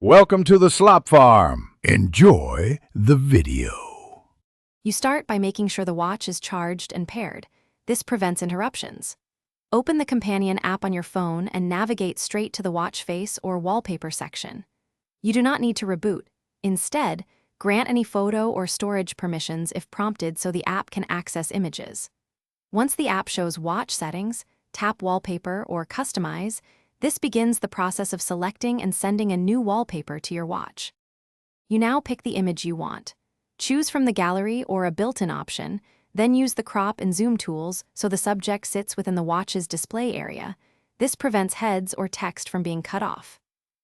Welcome to the Slop Farm. Enjoy the video. You start by making sure the watch is charged and paired. This prevents interruptions. Open the companion app on your phone and navigate straight to the watch face or wallpaper section. You do not need to reboot. Instead, grant any photo or storage permissions if prompted so the app can access images. Once the app shows watch settings, tap Wallpaper or Customize. This begins the process of selecting and sending a new wallpaper to your watch. You now pick the image you want. Choose from the gallery or a built-in option, then use the crop and zoom tools so the subject sits within the watch's display area. This prevents heads or text from being cut off.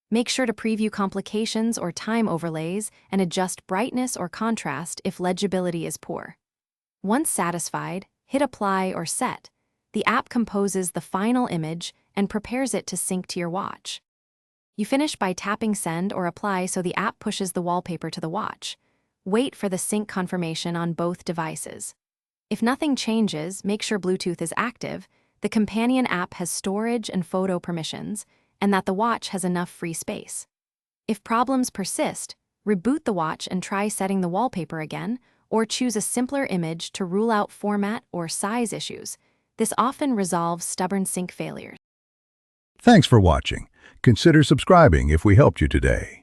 Make sure to preview complications or time overlays and adjust brightness or contrast if legibility is poor. Once satisfied, hit Apply or Set. The app composes the final image and prepares it to sync to your watch. You finish by tapping Send or Apply so the app pushes the wallpaper to the watch. Wait for the sync confirmation on both devices. If nothing changes, make sure Bluetooth is active, the companion app has storage and photo permissions, and that the watch has enough free space. If problems persist, reboot the watch and try setting the wallpaper again, or choose a simpler image to rule out format or size issues. This often resolves stubborn sync failures. Thanks for watching. Consider subscribing if we helped you today.